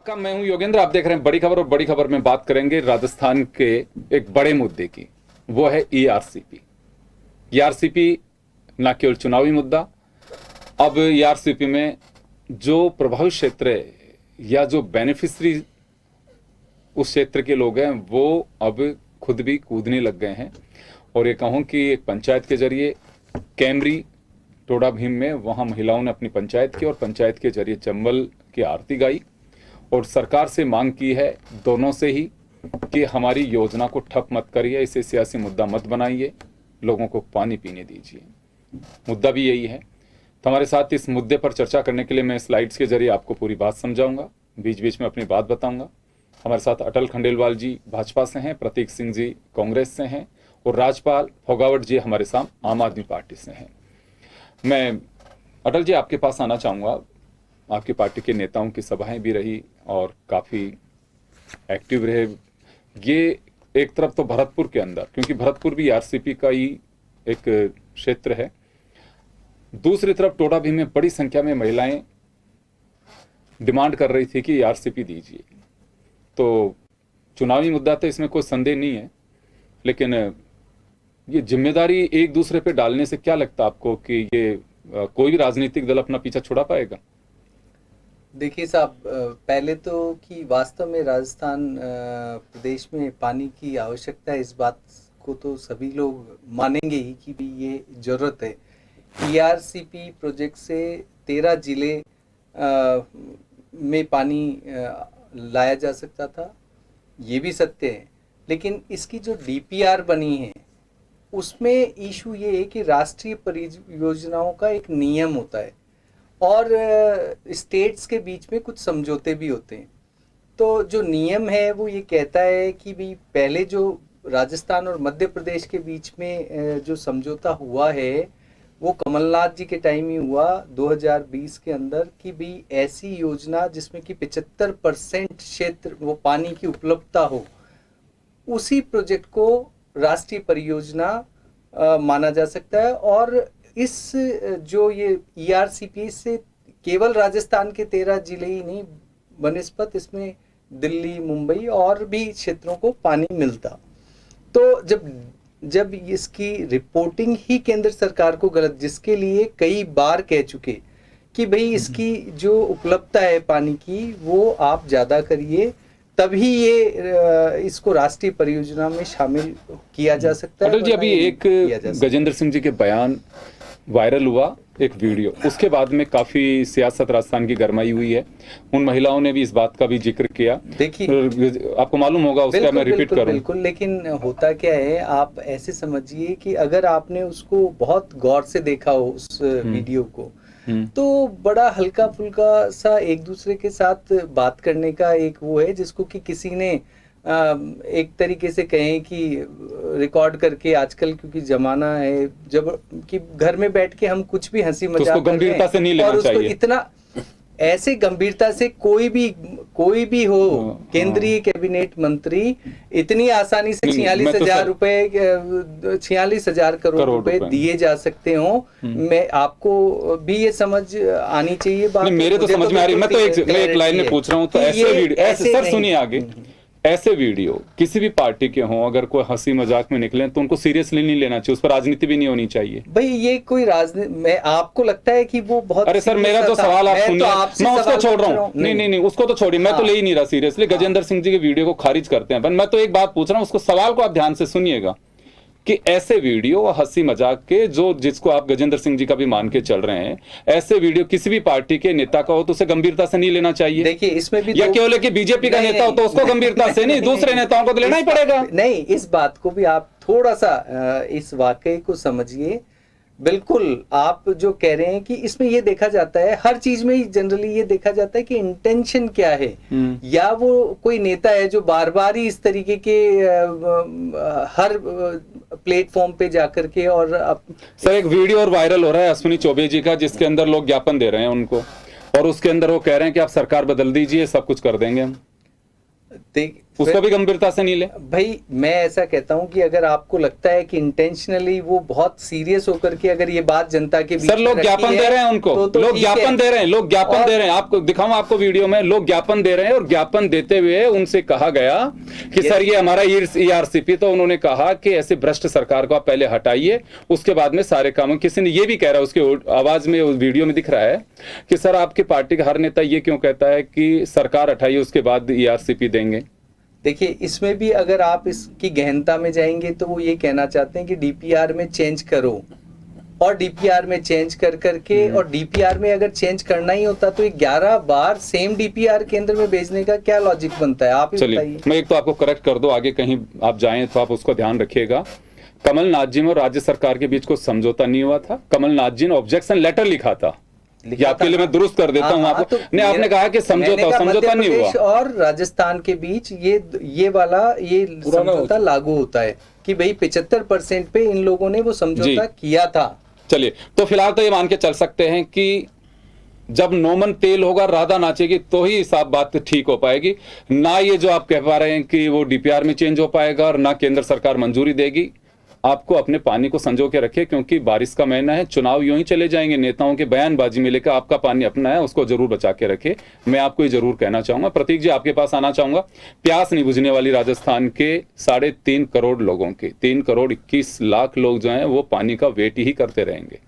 आपका मैं हूं योगेंद्र। आप देख रहे हैं बड़ी खबर, और बड़ी खबर में बात करेंगे राजस्थान के एक बड़े मुद्दे की। वो है ईआरसीपी। ईआरसीपी न केवल चुनावी मुद्दा, अब ईआरसीपी में जो प्रभावित क्षेत्र है या जो बेनिफिशरी उस क्षेत्र के लोग हैं वो अब खुद भी कूदने लग गए हैं। और ये कहूं कि एक पंचायत के जरिए कैमरी टोडा भीम में वहां महिलाओं ने अपनी पंचायत की और पंचायत के जरिए चंबल की आरती गाई और सरकार से मांग की है दोनों से ही कि हमारी योजना को ठप मत करिए, इसे सियासी मुद्दा मत बनाइए, लोगों को पानी पीने दीजिए। मुद्दा भी यही है। तो हमारे साथ इस मुद्दे पर चर्चा करने के लिए मैं स्लाइड्स के जरिए आपको पूरी बात समझाऊंगा, बीच बीच में अपनी बात बताऊंगा। हमारे साथ अटल खंडेलवाल जी भाजपा से हैं, प्रतीक सिंह जी कांग्रेस से हैं और राजपाल फोगावट जी हमारे साथ आम आदमी पार्टी से हैं। मैं अटल जी आपके पास आना चाहूँगा। आपकी पार्टी के नेताओं की सभाएं भी रही और काफ़ी एक्टिव रहे। ये एक तरफ तो भरतपुर के अंदर, क्योंकि भरतपुर भी आरसीपी का ही एक क्षेत्र है, दूसरी तरफ टोडा भीम में बड़ी संख्या में महिलाएं डिमांड कर रही थी कि आरसीपी दीजिए। तो चुनावी मुद्दा तो इसमें कोई संदेह नहीं है, लेकिन ये जिम्मेदारी एक दूसरे पे डालने से क्या लगता है आपको कि ये कोई भी राजनीतिक दल अपना पीछा छुड़ा पाएगा? देखिए साहब, पहले तो कि वास्तव में राजस्थान प्रदेश में पानी की आवश्यकता है, इस बात को तो सभी लोग मानेंगे ही कि भी ये जरूरत है। ईआरसीपी प्रोजेक्ट से 13 जिले में पानी लाया जा सकता था, ये भी सत्य है। लेकिन इसकी जो डीपीआर बनी है उसमें इशू ये है कि राष्ट्रीय परियोजनाओं का एक नियम होता है और स्टेट्स के बीच में कुछ समझौते भी होते हैं। तो जो नियम है वो ये कहता है कि भी पहले जो राजस्थान और मध्य प्रदेश के बीच में जो समझौता हुआ है वो कमलनाथ जी के टाइम ही हुआ 2020 के अंदर, कि भी ऐसी योजना जिसमें कि 75% क्षेत्र वो पानी की उपलब्धता हो, उसी प्रोजेक्ट को राष्ट्रीय परियोजना माना जा सकता है। और इस जो ये ईआरसीपी से केवल राजस्थान के 13 जिले ही नहीं, बनस्पत इसमें दिल्ली, मुंबई और भी क्षेत्रों को पानी मिलता। तो जब इसकी रिपोर्टिंग ही केंद्र सरकार को गलत, जिसके लिए कई बार कह चुके कि भाई इसकी जो उपलब्धता है पानी की वो आप ज़्यादा करिए, तभी ये इसको राष्ट्रीय परियोजना में शामिल किया जा सकता है। अटल जी, अभी एक गजेंद्र सिंह जी के बयान वायरल हुआ, एक वीडियो, उसके बाद में काफी सियासत राजस्थान की गरमाई हुई है। उन महिलाओं ने भी इस बात का भी जिक्र किया। देखिए, आपको मालूम होगा, उसका मैं रिपीट करूं। बिल्कुल, लेकिन होता क्या है, आप ऐसे समझिए कि अगर आपने उसको बहुत गौर से देखा हो उस वीडियो को, तो बड़ा हल्का फुल्का सा एक दूसरे के साथ बात करने का एक वो है, जिसको कि किसी ने एक तरीके से कहें कि रिकॉर्ड करके, आजकल क्योंकि जमाना है जब कि घर में बैठ के हम कुछ भी हंसी मजाक तो गंभीरता से नहीं लेना चाहिए। इतना ऐसे गंभीरता से कोई भी हो केंद्रीय कैबिनेट मंत्री इतनी आसानी से 46,000 रुपए, 46,000 करोड़ रुपए दिए जा सकते हो। मैं आपको भी ये समझ आनी चाहिए बात। मेरे तो समझ में आ रही, मैं तो एक लाइन में पूछ रहा हूँ। तो ऐसे सर सुनिए आगे, ऐसे वीडियो किसी भी पार्टी के हों, अगर कोई हंसी मजाक में निकले तो उनको सीरियसली नहीं लेना चाहिए, उस पर राजनीति भी नहीं होनी चाहिए। भाई ये कोई राजनीति, मैं आपको लगता है कि वो बहुत, अरे सर मेरा तो सवाल आप सुनिए, मैं उसको छोड़ रहा हूँ। नहीं, उसको तो छोड़िए, मैं तो ले ही नहीं रहा सीरियसली। गजेंद्र सिंह जी के वीडियो को खारिज करते हैं, पर मैं तो एक बात पूछ रहा हूँ, उसको सवाल को आप ध्यान से सुनिएगा कि ऐसे वीडियो हंसी मजाक के, जो जिसको आप गजेंद्र सिंह जी का भी मान के चल रहे हैं, ऐसे वीडियो किसी भी पार्टी के नेता का हो तो उसे गंभीरता से नहीं लेना चाहिए। देखिए इसमें भी या केवल कि बीजेपी का नेता हो तो उसको गंभीरता से नहीं, दूसरे नेताओं को तो लेना ही पड़ेगा। नहीं, इस बात को भी आप थोड़ा सा इस वाकई को समझिए। बिल्कुल आप जो कह रहे हैं कि इसमें ये देखा जाता है, हर चीज में ही जनरली ये देखा जाता है कि इंटेंशन क्या है, या वो कोई नेता है जो बार बार ही इस तरीके के हर प्लेटफॉर्म पे जाकर के और सर एक वीडियो और वायरल हो रहा है अश्विनी चौबे जी का, जिसके अंदर लोग ज्ञापन दे रहे हैं उनको, और उसके अंदर वो कह रहे हैं कि आप सरकार बदल दीजिए, सब कुछ कर देंगे हम। उसको भी गंभीरता से नहीं ले। भाई मैं ऐसा कहता हूं कि अगर आपको लगता है कि इंटेंशनली वो बहुत सीरियस होकर के अगर ये बात जनता के बीच सर लोग में ज्ञापन रखी दे है, रहे हैं उनको, लोग ठीक है। ज्ञापन दे रहे हैं, लोग ज्ञापन और- दे रहे हैं, आपको दिखाऊं आपको वीडियो में, लोग ज्ञापन दे रहे हैं और ज्ञापन देते हुए उनसे कहा गया कि सर ये हमारा ईआरसीपी, तो उन्होंने कहा कि ऐसे भ्रष्ट सरकार को आप पहले हटाइए, उसके बाद में सारे कामों। किसी ने ये भी कह रहा है, उसके आवाज में उस वीडियो में दिख रहा है कि सर आपकी पार्टी का हर नेता ये क्यों कहता है कि सरकार हटाइए उसके बाद ईआरसीपी देंगे। देखिए इसमें भी अगर आप इसकी गहनता में जाएंगे तो वो ये कहना चाहते हैं कि डीपीआर में चेंज करो, और डीपीआर में चेंज कर करके, और डीपीआर में अगर चेंज करना ही होता तो 11 बार सेम डीपीआर केंद्र में भेजने का क्या लॉजिक बनता है, आप ही चलिए बताइए। मैं एक तो आपको करेक्ट कर दो, आगे कहीं आप जाएं तो आप उसको ध्यान रखिएगा। कमलनाथ जी में और राज्य सरकार के बीच कुछ समझौता नहीं हुआ था। कमलनाथ जी ने ऑब्जेक्शन लेटर लिखा था, ये आपके लिए मैं दुरुस्त कर देता हूं आपको। नहीं, आपने कहा कि समझौता नहीं हुआ। और राजस्थान के बीच ये वाला ये समझौता लागू होता है कि भाई 75% पे इन लोगों ने वो समझौता किया था। चलिए तो फिलहाल तो ये मान के चल सकते हैं कि जब नोमन तेल होगा राधा नाचेगी तो ही साफ बात ठीक हो पाएगी। ना ये जो आप कह पा रहे हैं कि वो डीपीआर में चेंज हो पाएगा और ना केंद्र सरकार मंजूरी देगी। आपको अपने पानी को संजो के रखिए, क्योंकि बारिश का महीना है, चुनाव यूं ही चले जाएंगे, नेताओं के बयानबाजी में लेकर आपका पानी अपना है, उसको जरूर बचा के रखे। मैं आपको ये जरूर कहना चाहूंगा। प्रतीक जी आपके पास आना चाहूंगा। प्यास नहीं बुझने वाली राजस्थान के 3.5 करोड़ लोगों के 3 करोड़ 21 लाख लोग जो हैं वो पानी का वेट ही करते रहेंगे।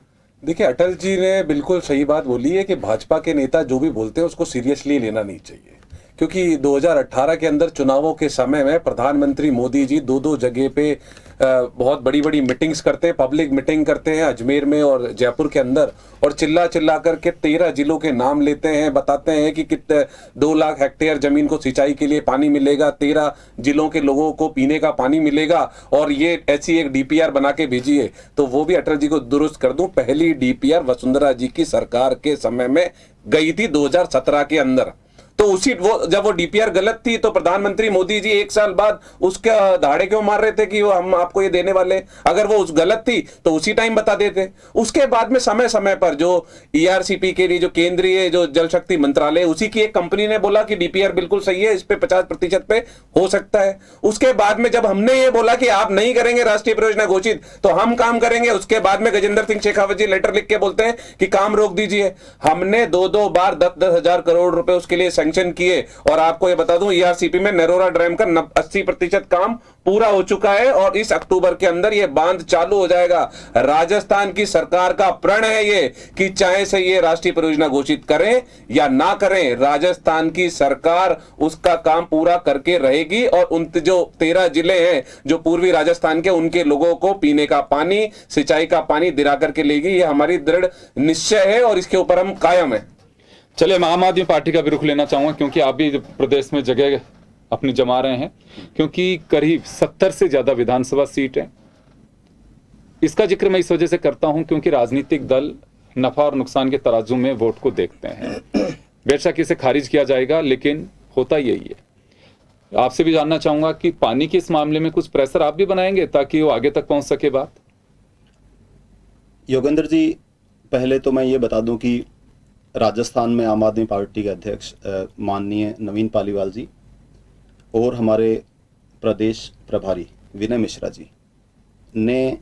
देखिए अटल जी ने बिल्कुल सही बात बोली है कि भाजपा के नेता जो भी बोलते हैं उसको सीरियसली लेना नहीं चाहिए, क्योंकि 2018 के अंदर चुनावों के समय में प्रधानमंत्री मोदी जी दो जगह पे बहुत बड़ी बड़ी मीटिंग्स करते हैं, पब्लिक मीटिंग करते हैं अजमेर में और जयपुर के अंदर, और चिल्ला चिल्ला करके 13 जिलों के नाम लेते हैं, बताते हैं कि कितने 2 लाख हेक्टेयर जमीन को सिंचाई के लिए पानी मिलेगा, 13 जिलों के लोगों को पीने का पानी मिलेगा, और ये ऐसी एक डीपीआर बना के भेजिए। तो वो भी अटल जी को दुरुस्त कर दूं, पहली डीपीआर वसुंधरा जी की सरकार के समय में गई थी 2017 के अंदर। तो उसी वो जब वो डीपीआर गलत थी तो प्रधानमंत्री मोदी जी 1 साल बाद उसका धाड़े क्यों मार रहे थे कि वो हम आपको ये देने वाले, अगर वो उस गलत थी तो उसी टाइम बता देते। उसके बाद में समय समय पर जो ईआरसीपी के लिए जो केंद्रीय जो जल शक्ति मंत्रालय, उसी की एक कंपनी ने बोला कि डीपीआर बिल्कुल सही है, इस पे 50% पे हो सकता है। उसके बाद में जब हमने ये बोला कि आप नहीं करेंगे राष्ट्रीय परियोजना घोषित तो हम काम करेंगे, उसके बाद में गजेंद्र सिंह शेखावत जी लेटर लिख के बोलते हैं कि काम रोक दीजिए। हमने 2 बार 10-10 हजार करोड़ रुपए उसके लिए सैंक्शन किए, और आपको ये बता दूं ईआरसीपी में नरोरा डैम का 80% काम पूरा हो चुका है, और इस अक्टूबर के अंदर ये बांध चालू हो जाएगा। राजस्थान की सरकार का प्रण है ये कि चाहे से ये राष्ट्रीय परियोजना घोषित करें या ना करें, राजस्थान की सरकार उसका काम पूरा करके रहेगी, और उन जो 13 जिले हैं जो पूर्वी राजस्थान के, उनके लोगों को पीने का पानी, सिंचाई का पानी दिला करके लेगी। ये हमारी दृढ़ निश्चय है और इसके ऊपर हम कायम है। चलिए मैं आम आदमी पार्टी का भी रुख लेना चाहूंगा, क्योंकि आप भी प्रदेश में जगह अपनी जमा रहे हैं, क्योंकि करीब 70 से ज्यादा विधानसभा सीट है। इसका जिक्र मैं इस वजह से करता हूं क्योंकि राजनीतिक दल नफा और नुकसान के तराजू में वोट को देखते हैं। बेशक इसे खारिज किया जाएगा, लेकिन होता यही है। आपसे भी जानना चाहूंगा कि पानी के इस मामले में कुछ प्रेशर आप भी बनाएंगे ताकि वो आगे तक पहुंच सके बात। योगेंद्र जी, पहले तो मैं ये बता दूं कि राजस्थान में आम आदमी पार्टी के अध्यक्ष माननीय नवीन पालीवाल जी और हमारे प्रदेश प्रभारी विनय मिश्रा जी ने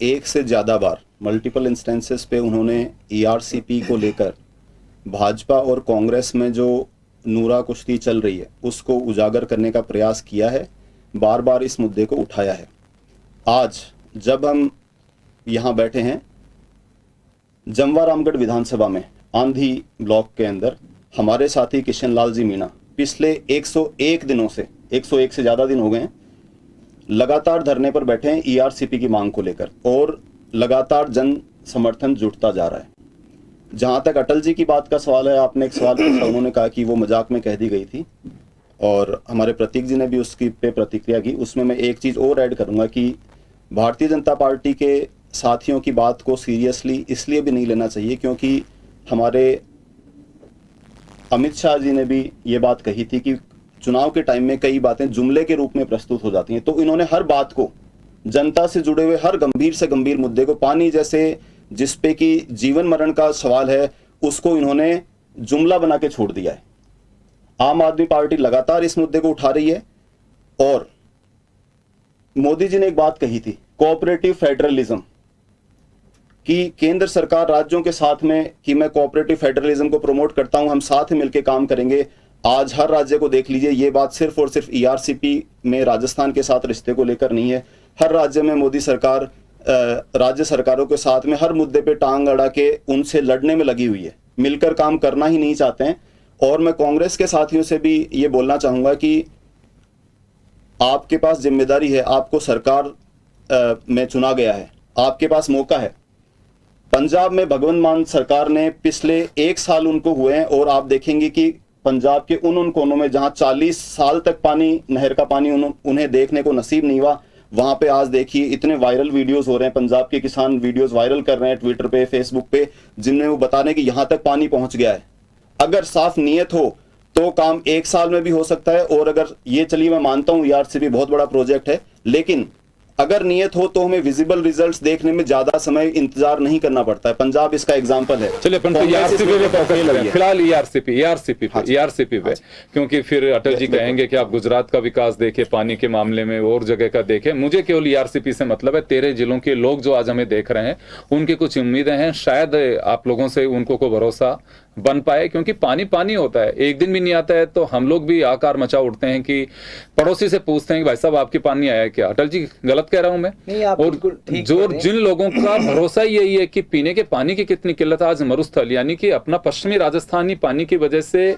एक से ज़्यादा बार मल्टीपल इंस्टेंसेस पे उन्होंने ईआरसीपी को लेकर भाजपा और कांग्रेस में जो नूरा कुश्ती चल रही है उसको उजागर करने का प्रयास किया है, बार बार इस मुद्दे को उठाया है। आज जब हम यहाँ बैठे हैं जमवा रामगढ़ विधानसभा में आंधी ब्लॉक के अंदर, हमारे साथी किशन लाल जी मीणा पिछले 101 दिनों से 101 से ज़्यादा दिन हो गए हैं लगातार धरने पर बैठे हैं ईआरसीपी की मांग को लेकर, और लगातार जन समर्थन जुटता जा रहा है। जहाँ तक अटल जी की बात का सवाल है, आपने एक सवाल पूछा, उन्होंने कहा कि वो मजाक में कह दी गई थी, और हमारे प्रतीक जी ने भी उसकी पे प्रतिक्रिया की। उसमें मैं एक चीज़ और ऐड करूँगा कि भारतीय जनता पार्टी के साथियों की बात को सीरियसली इसलिए भी नहीं लेना चाहिए क्योंकि हमारे अमित शाह जी ने भी ये बात कही थी कि चुनाव के टाइम में कई बातें जुमले के रूप में प्रस्तुत हो जाती हैं। तो इन्होंने हर बात को, जनता से जुड़े हुए हर गंभीर से गंभीर मुद्दे को, पानी जैसे जिसपे कि जीवन मरण का सवाल है, उसको इन्होंने जुमला बना के छोड़ दिया है। आम आदमी पार्टी लगातार इस मुद्दे को उठा रही है, और मोदी जी ने एक बात कही थी, कोऑपरेटिव फेडरलिज्म, कि केंद्र सरकार राज्यों के साथ में, कि मैं कोऑपरेटिव फेडरलिज्म को प्रमोट करता हूं, हम साथ में मिलकर काम करेंगे। आज हर राज्य को देख लीजिए, ये बात सिर्फ और सिर्फ ईआरसीपी में राजस्थान के साथ रिश्ते को लेकर नहीं है। हर राज्य में मोदी सरकार राज्य सरकारों के साथ में हर मुद्दे पे टांग अड़ा के उनसे लड़ने में लगी हुई है, मिलकर काम करना ही नहीं चाहते हैं। और मैं कांग्रेस के साथियों से भी ये बोलना चाहूंगा कि आपके पास जिम्मेदारी है, आपको सरकार में चुना गया है, आपके पास मौका है। पंजाब में भगवंत मान सरकार ने पिछले 1 साल उनको हुए हैं, और आप देखेंगे कि पंजाब के उन कोनों में जहां 40 साल तक पानी, नहर का पानी उन्हें देखने को नसीब नहीं हुआ, वहां पे आज देखिए इतने वायरल वीडियोस हो रहे हैं, पंजाब के किसान वीडियोस वायरल कर रहे हैं ट्विटर पे, फेसबुक पे, जिनमें वो बता रहे हैं कि यहां तक पानी पहुंच गया है। अगर साफ नीयत हो तो काम 1 साल में भी हो सकता है। और अगर ये, चलिए मैं मानता हूं ईआरसीपी बहुत बड़ा प्रोजेक्ट है, लेकिन अगर नियत हो तो हमें विजिबल रिजल्ट्स देखने में ज्यादा समय इंतजार नहीं करना पड़ता है। पंजाब इसका एग्जांपल है। चलिए अपन तो ईआरसीपी पे फोकस करें फिलहाल, ईआरसीपी पे, क्योंकि फिर अटल जी कहेंगे कि आप गुजरात का विकास देखें, पानी के मामले में और जगह का देखें। मुझे केवल ईआरसीपी से मतलब है 13 जिलों के लोग जो आज हमें देख रहे हैं, उनकी कुछ उम्मीदें हैं, शायद आप लोगों से उनको को भरोसा बन पाए, क्योंकि पानी पानी होता है, एक दिन भी नहीं आता है तो हम लोग भी आकार मचा उठते हैं कि पड़ोसी से पूछते हैं कि भाई साहब आपके पानी आया है क्या। अटल जी गलत कह रहा हूं मैं? नहीं, आप और ठीक जो कह रहे हैं। जिन लोगों का भरोसा यही है कि पीने के पानी की कितनी किल्लत है, आज मरुस्थल यानी कि अपना पश्चिमी राजस्थान ही पानी की वजह से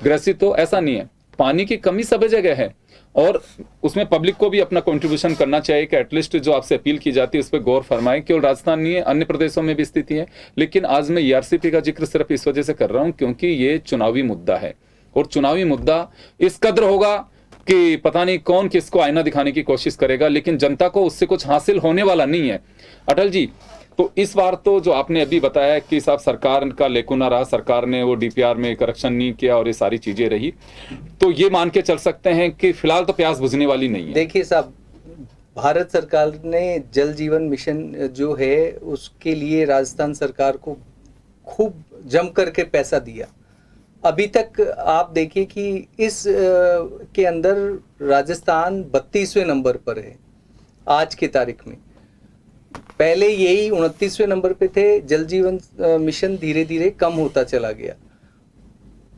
ग्रसित हो, ऐसा नहीं है। पानी की कमी सब जगह है, और उसमें पब्लिक को भी अपना कंट्रीब्यूशन करना चाहिए कि एटलीस्ट जो आपसे अपील की जाती है उस पर गौर फरमाएं। केवल राजस्थान नहीं है, अन्य प्रदेशों में भी स्थिति है। लेकिन आज मैं ईआरसीपी का जिक्र सिर्फ इस वजह से कर रहा हूं क्योंकि ये चुनावी मुद्दा है, और चुनावी मुद्दा इस कदर होगा कि पता नहीं कौन किसको आईना दिखाने की कोशिश करेगा, लेकिन जनता को उससे कुछ हासिल होने वाला नहीं है। अटल जी, तो इस बार तो जो आपने अभी बताया कि साहब सरकार का लेकुना रहा, सरकार ने वो डीपीआर में करेक्शन नहीं किया और ये सारी चीजें रही, तो ये मान के चल सकते हैं कि फिलहाल तो प्यास बुझने वाली नहीं है। देखिए साहब, भारत सरकार ने जल जीवन मिशन जो है उसके लिए राजस्थान सरकार को खूब जम करके पैसा दिया। अभी तक आप देखिए कि इस के अंदर राजस्थान 32वें नंबर पर है आज की तारीख में। पहले यही 29वें नंबर पे थे। जल जीवन मिशन धीरे धीरे कम होता चला गया।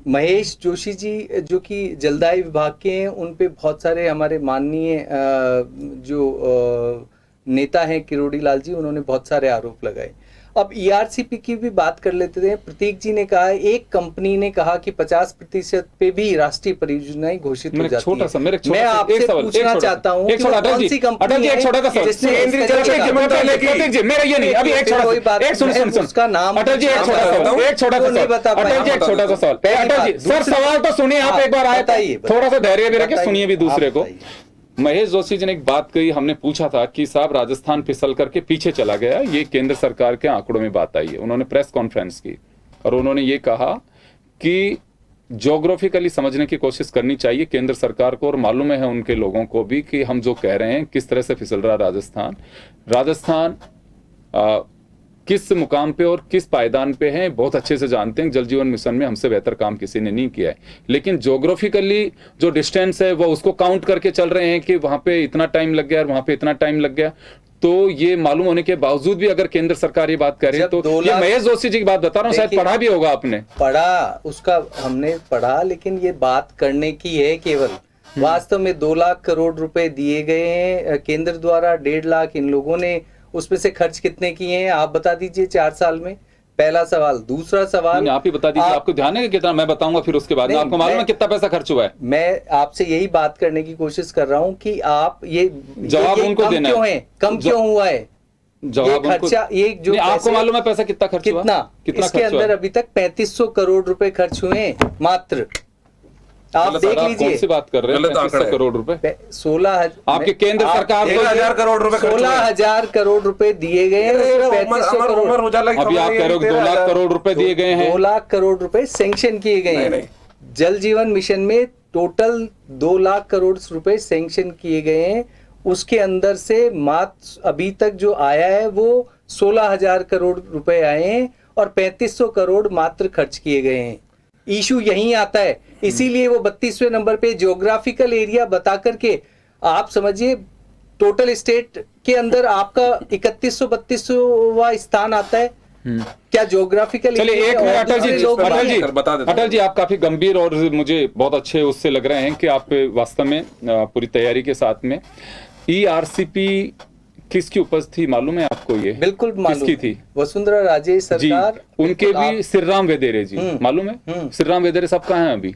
महेश जोशी जी जो कि जलदाय विभाग के हैं, उन पे बहुत सारे हमारे माननीय जो नेता हैं किरोड़ी लाल जी, उन्होंने बहुत सारे आरोप लगाए। अब ईआरसीपी की भी बात कर लेते थे। प्रतीक जी ने कहा, एक कंपनी ने कहा कि 50% पे भी राष्ट्रीय परियोजनाएं घोषित हो जाती हैं। मैं आपसे पूछना चाहता हूं कि कौन सी कंपनी है जिसने मेरा ये नहीं, अभी एक छोटा उसका नाम अटल जी, एक छोटा सा सवाल। अटल जी सर, सवाल तो सुनिए आप, एक बार आए, थोड़ा सा धैर्य भी रखे, सुनिए भी दूसरे को। महेश जोशी जी ने एक बात कही, हमने पूछा था कि साहब राजस्थान फिसल करके पीछे चला गया, ये केंद्र सरकार के आंकड़ों में बात आई है। उन्होंने प्रेस कॉन्फ्रेंस की और उन्होंने ये कहा कि ज्योग्राफिकली समझने की कोशिश करनी चाहिए केंद्र सरकार को, और मालूम है उनके लोगों को भी कि हम जो कह रहे हैं किस तरह से फिसल रहा राजस्थान किस मुकाम पे और किस पायदान पे हैं, बहुत अच्छे से जानते हैं। जल जीवन मिशन में हमसे बेहतर काम किसी ने नहीं किया है, लेकिन ज्योग्राफिकली जो डिस्टेंस है वो उसको काउंट करके चल रहे हैं कि वहां पे इतना टाइम लग गया और वहां पे इतना टाइम लग गया। तो ये मालूम होने के बावजूद भी अगर केंद्र सरकार ये बात कर रही है, तो ये महेश जोशी जी की बात बता रहा हूँ, शायद पढ़ा भी होगा आपने। पढ़ा, उसका हमने पढ़ा, लेकिन ये बात करने की है केवल। वास्तव में 2 लाख करोड़ रुपए दिए गए हैं केंद्र द्वारा, 1.5 लाख इन लोगों ने, उसमें से खर्च कितने किए हैं आप बता दीजिए 4 साल में। पहला सवाल। दूसरा सवाल आप ही बता दीजिए, आपको ध्यान है कि कितना? मैं बताऊंगा फिर उसके बाद। आपको मालूम है कितना पैसा खर्च हुआ है? मैं आपसे यही बात करने की कोशिश कर रहा हूं कि आप ये जवाब उनको देना है। कम क्यों हुआ है जवाब ये खर्चा? ये जो आपको मालूम है पैसा कितना खर्च हुआ? कितना इसके अंदर अभी तक 3500 करोड़ रुपए खर्च हुए हैं मात्र। आप देख लीजिए, कौन सी बात कर रहे हैं? 3500 करोड़ रुपए 16 आपके केंद्र सरकार को 1000 करोड़ रुपए 16,000 करोड़ रुपए दिए गए हैं। 3500 करोड़ अभी आप कह रहे हो 2 लाख करोड़ रुपए दिए गए हैं। 2 लाख करोड़ रुपए सैंक्शन किए गए हैं। जल जीवन मिशन में टोटल 2 लाख करोड़ रुपए सैंक्शन किए गए हैं। उसके अंदर से मात्र अभी तक जो आया है वो 16,000 करोड़ रुपए आए हैं और 3500 करोड़ मात्र खर्च किए गए हैं। इशू यहीं आता है। इसीलिए वो 32वें नंबर पे ज्योग्राफिकल एरिया बता करके आप समझिए टोटल स्टेट के अंदर आपका 3132वां स्थान आता है। क्या ज्योग्राफिकल चलिए एक मिनट अटल जी, बता देता हूं। अटल जी आप काफी गंभीर और मुझे बहुत अच्छे उससे लग रहे हैं कि आप वास्तव में पूरी तैयारी के साथ में ईआरसीपी किसकी उपज थी मालूम है आपको? ये बिल्कुल मालूम किसकी थी? वसुंधरा राजे जी, सरकार। उनके भी श्रीराम वेदेरे जी मालूम है? श्रीराम वेदेरे साहब कहाँ हैं अभी?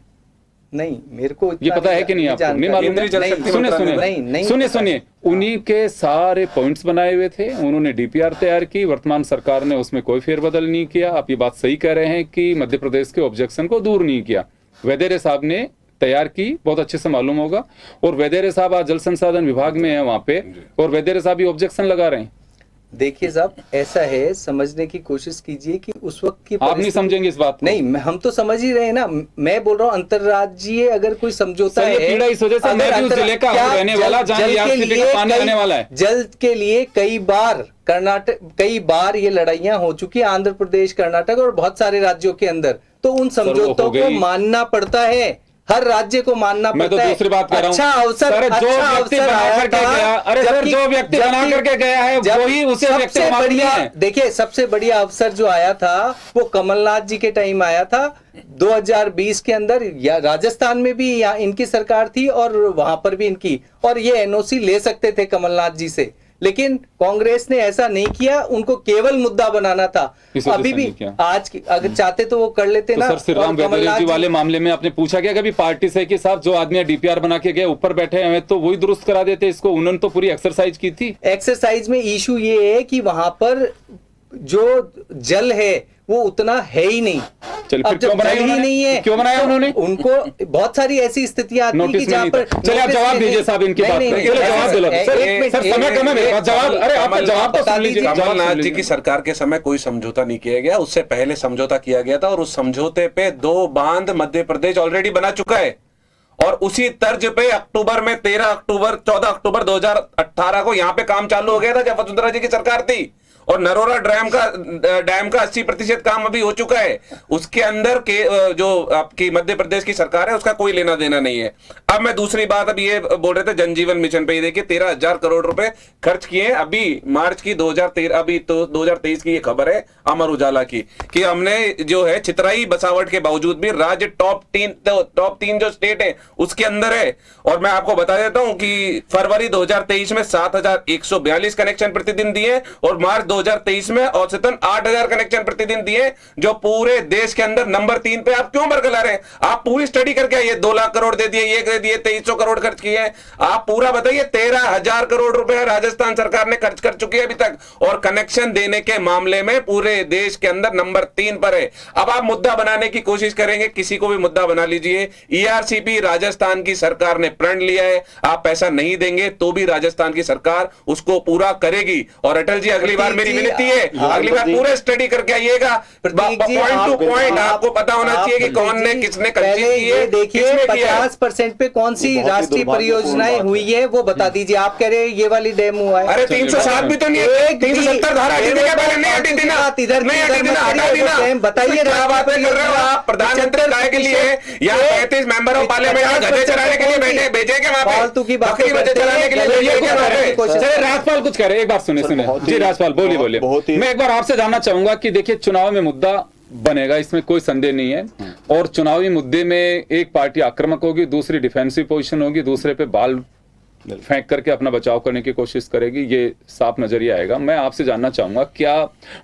नहीं मेरे को ये पता है कि नहीं आपको? नहीं मालूम है? सुनिए सुनिए, उन्हीं के सारे पॉइंट्स बनाए हुए थे, उन्होंने डीपीआर तैयार की, वर्तमान सरकार ने उसमें कोई फेरबदल नहीं किया। आप ये बात सही कह रहे हैं कि मध्य प्रदेश के ऑब्जेक्शन को दूर नहीं किया, वेदेरे साहब ने तैयार की, बहुत अच्छे से मालूम होगा। और वेदेरे साहब आज जल संसाधन विभाग में है वहां पे, और वेदेरे साहब भी ऑब्जेक्शन लगा रहे हैं। देखिए साहब ऐसा है, समझने की कोशिश कीजिए कि उस वक्त की आप नहीं समझेंगे इस बात को। नहीं हम तो समझ ही रहे हैं ना। मैं बोल रहा हूँ अंतरराज्यीय अगर कोई समझौता है, पीड़ा इस वजह से मैं भी उस जिले का हूं, रहने वाला, जहां ईआरसीपी का पानी आने वाला है। जल के लिए कई बार ये लड़ाइयां हो चुकी है आंध्र प्रदेश, कर्नाटक और बहुत सारे राज्यों के अंदर। तो उन समझौतों को मानना पड़ता है, हर राज्य को मानना पड़ता है। मैं तो दूसरी बात कर रहा हूं। अच्छा अवसर, जो व्यक्ति बना करके गया, अरे सर जो व्यक्ति बना करके गया है वही उसे व्यक्ति को मालूम है। देखिए सबसे बढ़िया अवसर जो आया था वो कमलनाथ जी के टाइम आया था 2020 के अंदर। या राजस्थान में भी यहाँ इनकी सरकार थी और वहां पर भी इनकी, और ये एनओसी ले सकते थे कमलनाथ जी से, लेकिन कांग्रेस ने ऐसा नहीं किया। उनको केवल मुद्दा बनाना था। अभी भी आज अगर चाहते तो वो कर लेते ना। सर श्रीराम वेदेरे जी वाले मामले में आपने पूछा क्या कभी पार्टी से कि साहब जो आदमी डीपीआर बना के गए ऊपर बैठे हैं तो वही दुरुस्त करा देते इसको? उन्होंने तो पूरी एक्सरसाइज की थी। एक्सरसाइज में इशू ये है कि वहां पर जो जल है वो उतना है ही नहीं। चल फिर क्यों बनाया ही नहीं है, क्यों बनाया उन्होंने? उनको बहुत सारी ऐसी स्थितियां आती हैं कि जहां पर चलिए आप जवाब दीजिए साहब इनकी बात पे। जवाब दिलाओ सर, समय कम है मेरे पास। जवाब, अरे आपका जवाब तो सुन लीजिए। कमलनाथ जी की सरकार के समय कोई समझौता नहीं किया गया, उससे पहले समझौता किया गया था और उस समझौते पे 2 बांध मध्य प्रदेश ऑलरेडी बना चुका है। और उसी तर्ज पे अक्टूबर में 14 अक्टूबर 2018 को यहां पे काम चालू हो गया था जब वसुंधरा जी की सरकार थी। और नरोरा डैम का 80% काम अभी हो चुका है। उसके अंदर के जो आपकी मध्य प्रदेश की सरकार है उसका कोई लेना देना नहीं है। अब मैं दूसरी बात, अब ये बोल रहे थे जनजीवन मिशन पे, ये देखिए 13,000 करोड़ रुपए खर्च किए हैं अभी मार्च की 2013, अभी तो 2023 की ये खबर है अमर उजाला की, कि हमने जो है छितराई बसावट के बावजूद भी राज्य टॉप 3 जो स्टेट है उसके अंदर है। और मैं आपको बता देता हूं कि फरवरी 2023 में 7,142 कनेक्शन प्रतिदिन दिए और मार्च 2023 में औसतन 8,000 कनेक्शन प्रतिदिन दिए, जो पूरे देश के अंदर नंबर 3 पे। आप क्यों बरकरार हैं? आप पूरी स्टडी करके आइए। 2 लाख करोड़ दे दिए, ये दे दिए, 2300 करोड़ खर्च किए हैं। आप पूरा बताइए। 13,000 करोड़ रुपए राजस्थान सरकार ने खर्च कर चुकी है अभी तक, और कनेक्शन देने के मामले में पूरे देश के अंदर नंबर 3 पर है। अब आप मुद्दा बनाने की कोशिश करेंगे, किसी को भी मुद्दा बना लीजिए। ईआरसीपी राजस्थान की सरकार ने प्रण लिया है, आप पैसा नहीं देंगे तो भी राजस्थान की सरकार उसको पूरा करेगी। और अटल जी अगली बार मेरी विनती है, अगली बार पूरे स्टडी करके आइएगा, पॉइंट टू पॉइंट आपको पता होना चाहिए कि कौन ने किसने कब्जे की है। देखिए 50% पे कौन सी राष्ट्रीय परियोजनाएं हुई है वो बता दीजिए। आप कह रहे हैं ये वाली डैम हुआ है। अरे 307 भी तो नहीं है, 370 धारा हटी थी क्या? पहले नहीं हटी थी ना, नहीं हटी थी ना, हटा दी ना। बताइए क्या बातें कर रहे हो आप? प्रधानमंत्री काय के लिए या 35 मेंबर ऑफ पार्लियामेंट गधे चलाने के लिए बैठे भेजे के वहां पे फालतू की बातें चलाने के लिए? चलिए राजपाल कुछ कह रहे, एक बार सुने जी राजपाल बोलिए। मैं एक बार आपसे जानना चाहूंगा कि देखिए चुनाव में मुद्दा बनेगा, इसमें कोई संदेह नहीं है। और चुनावी मुद्दे में एक पार्टी आक्रामक होगी, दूसरी डिफेंसिव पोजीशन होगी, दूसरे पे बाल फेंक करके अपना बचाव करने की कोशिश करेगी, ये साफ नजरिया आएगा। मैं आपसे जानना चाहूंगा, क्या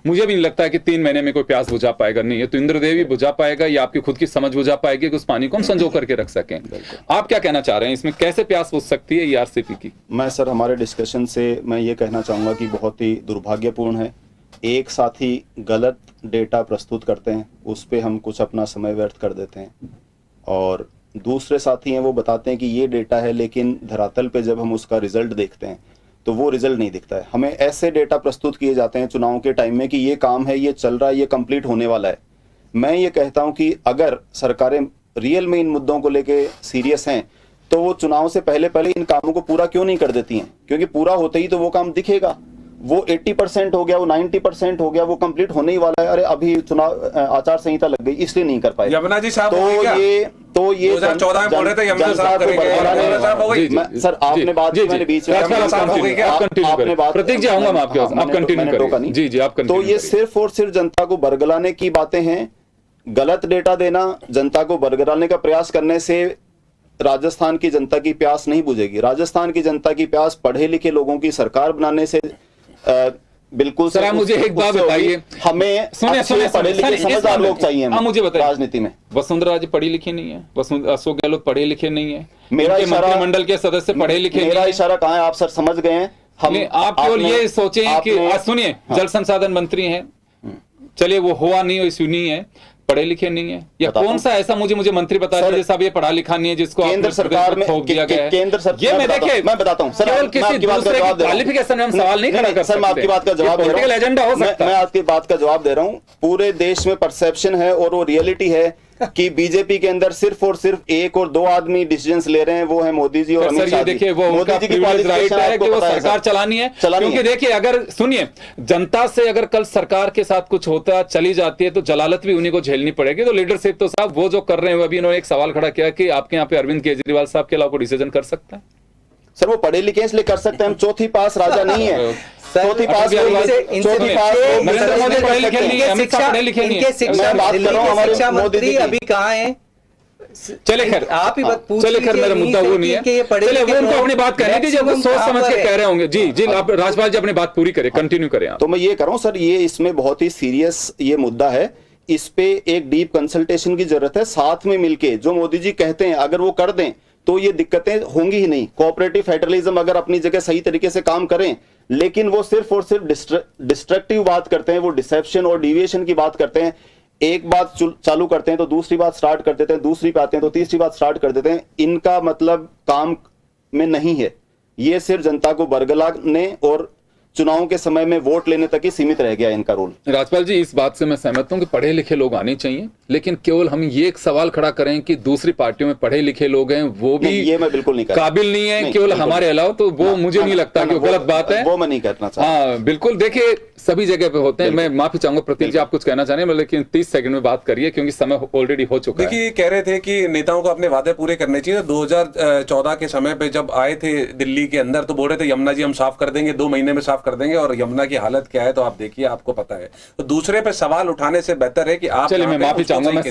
मुझे भी नहीं लगता है कि 3 महीने में कोई प्यास बुझा पाएगा, नहीं है तो इंद्रदेवी बुझा पाएगा या आपकी खुद की समझ बुझा पाएगी कि उस पानी को हम संजो करके रख सकें। आप क्या कहना चाह रहे हैं इसमें, कैसे प्यास बुझ सकती है ईआरसीपी की? मैं सर हमारे डिस्कशन से मैं ये कहना चाहूँगा कि बहुत ही दुर्भाग्यपूर्ण है, एक साथी गलत डेटा प्रस्तुत करते हैं, उस पर हम कुछ अपना समय व्यर्थ कर देते हैं, और दूसरे साथी हैं वो बताते हैं कि ये डेटा है, लेकिन धरातल पे जब हम उसका रिजल्ट देखते हैं तो वो रिजल्ट नहीं दिखता है। हमें ऐसे डेटा प्रस्तुत किए जाते हैं चुनाव के टाइम में कि ये काम है, ये चल रहा है, ये कंप्लीट होने वाला है। मैं ये कहता हूँ कि अगर सरकारें रियल में इन मुद्दों को लेके सीरियस हैं तो वो चुनाव से पहले इन कामों को पूरा क्यों नहीं कर देती हैं, क्योंकि पूरा होते ही तो वो काम दिखेगा। वो 80% हो गया, वो 90% हो गया, वो कंप्लीट होने ही वाला है। अरे अभी चुनाव आचार संहिता लग गई इसलिए नहीं कर पाए। यमुना जी साहब तो हो गई क्या? तो ये 2014 में बोल रहे थे यमुना साहब करेंगे, यमुना साहब हो गई। सर आपने बात की, मैंने बीच में आपने बात, प्रतीक जी आऊंगा मैं आपके पास, आप कंटिन्यू करिए। जी जी आप तो कंटिन्यू ये सिर्फ और सिर्फ जनता को बरगलाने की बातें हैं। गलत डेटा देना, जनता को बरगलाने का प्रयास करने से राजस्थान की जनता की प्यास नहीं बुझेगी। राजस्थान की जनता की प्यास पढ़े लिखे लोगों की सरकार बनाने से बिल्कुल। सर आप मुझे एक बात बताइए, हमें सुनिए पढ़े लिखे समझदार लोग चाहिए हमें। मुझे बताइए राजनीति में वसुंधरा जी पढ़ी लिखी नहीं है, अशोक गहलोत पढ़े लिखे नहीं है, मेरा मंत्रिमंडल के सदस्य पढ़े लिखे नहीं मेरा है। इशारा कहाँ है, आप सर समझ गए हैं। आप केवल ये सोचे कि सुनिए, जल संसाधन मंत्री हैं, चलिए वो हुआ नहीं, इश्यू नहीं है, पढ़े लिखे नहीं है, या कौन सा ऐसा मुझे मंत्री बता दीजिए साहब ये पढ़ा लिखा नहीं है जिसको केंद्र सरकार में थोप दिया गया है। केंद्र सरकार, ये मैं देखिए मैं बताता हूं सर, केवल किसी दूसरे की क्वालिफिकेशन में हम सवाल नहीं खड़ा कर सकते। सर मैं आपकी बात का जवाब दे रहा हूं, एजेंडा हो सकता है। मैं आपकी बात का जवाब दे रहा हूं। पूरे देश में परसेप्शन है और वो रियलिटी है कि बीजेपी के अंदर सिर्फ और सिर्फ एक और दो आदमी डिसीजंस ले रहे हैं, वो है मोदी जी और अमित शाह जी। देखिए वो उनका प्रिविलेज राइट है कि वो सरकार चलानी है, क्योंकि देखिए अगर सुनिए जनता से अगर कल सरकार के साथ कुछ होता चली जाती है तो जलालत भी उन्हीं को झेलनी पड़ेगी। तो लीडरशिप तो साहब वो जो कर रहे हैं, अभी इन्होंने एक सवाल खड़ा किया कि आपके यहाँ पे अरविंद केजरीवाल साहब के अलावा कोई डिसीजन कर सकता है? सर वो पढ़े लिखे इसलिए कर सकते हैं, हम चौथी पास राजा नहीं है। चौथी पास नरेंद्र मोदी पढ़े लिखे नहीं है, अमित शाह पढ़े लिखे नहीं है। शिक्षा मंत्री अभी कहाँ है? चले खैर आप ही बात पूछ चले खैर मेरा मुद्दा वो नहीं है, चले वो उनको अपनी बात कहने दीजिए, वो सोच समझ के कह रहे होंगे। जी जी आप राजपाल जी अपनी बात पूरी करें, कंटिन्यू करें आप। तो मैं ये कर रहा हूं सर, ये इसमें बहुत ही सीरियस ये मुद्दा है, इस पे एक डीप कंसल्टेशन की जरूरत है। साथ में मिलके जो मोदी जी कहते हैं अगर वो कर दें तो ये दिक्कतें होंगी ही नहीं। कोऑपरेटिव फेडरलिज्म अगर अपनी जगह सही तरीके से काम करें, लेकिन वो सिर्फ और सिर्फ डिस्ट्रक्टिव बात करते हैं, वो डिसेप्शन और डिविएशन की बात करते हैं। एक बात चालू करते हैं तो दूसरी बात स्टार्ट कर देते हैं, दूसरी पे आते हैं तो तीसरी बात स्टार्ट कर देते हैं। इनका मतलब काम में नहीं है, ये सिर्फ जनता को बरगलाने और चुनावों के समय में वोट लेने तक ही सीमित रह गया इनका रोल। राजपाल जी इस बात से मैं सहमत हूं कि पढ़े लिखे लोग आने चाहिए, लेकिन केवल हम ये एक सवाल खड़ा करें कि दूसरी पार्टियों में पढ़े लिखे लोग हैं वो भी ये मैं बिल्कुल नहीं काबिल नहीं है केवल हमारे अलावा, तो वो मुझे नहीं लगता कि गलत बात है, वो मैं नहीं करना चाहता। हाँ बिल्कुल, देखिए सभी जगह पे होते हैं। मैं माफी चाहूंगा प्रतीक जी आप कुछ कहना चाह रहे हैं, लेकिन 30 सेकंड में बात करिए क्योंकि समय ऑलरेडी हो चुका है। देखिए कह रहे थे कि नेताओं को अपने वादे पूरे करने चाहिए। 2014 के समय पे जब आए थे दिल्ली के अंदर तो बोल रहे थे यमुना जी हम साफ कर देंगे, 2 महीने में साफ कर देंगे, और यमुना की हालत क्या है तो आप देखिए, आपको पता है। तो दूसरे पे सवाल उठाने से बेहतर है कि आप चलिए मैं माफी चाहूंगा, मैं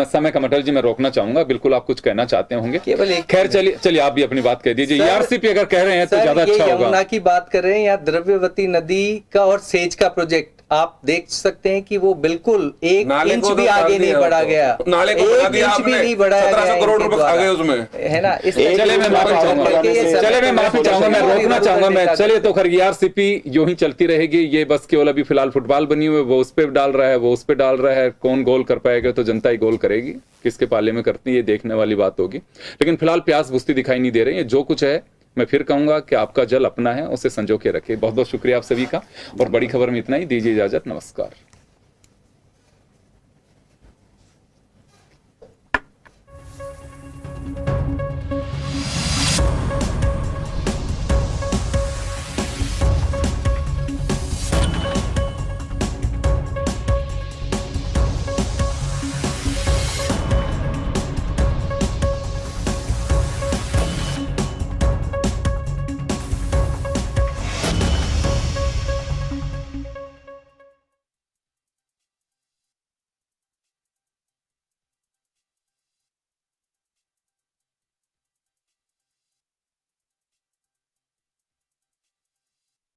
समय का अटल जी मैं रोकना चाहूंगा, बिल्कुल आप कुछ कहना चाहते होंगे केवल एक खैर चलिए आप भी अपनी बात कह दीजिए। आरसीपी अगर कह रहे हैं तो ज्यादा अच्छा होगा। यमुना की बात कर रहे हैं या द्रव्यवती नदी का और सेज का प्रोजेक्ट, आप देख सकते हैं कि वो बिल्कुल 1 इंच भी आगे नहीं बढ़ा गया, नाले को बना दिया आपने, 1700 करोड़ रुपए खा गए उसमें, है ना। चले मैं माफी चाहूंगा, मैं रोकना चाहूंगा मैं। चलिए तो खैर आरसीपी यूं ही चलती रहेगी, ये बस केवल अभी फिलहाल फुटबॉल बनी हुई है, वो उस पे डाल रहा है, वो उस पे डाल रहा है, कौन गोल कर पाएगा तो जनता ही गोल करेगी, किसके पाले में करती है ये देखने वाली बात होगी। लेकिन फिलहाल प्यास बुझती दिखाई नहीं दे रही है। जो कुछ है मैं फिर कहूंगा कि आपका जल अपना है, उसे संजो के रखिए। बहुत बहुत शुक्रिया आप सभी का, और बड़ी खबर में इतना ही, दीजिए इजाजत, नमस्कार।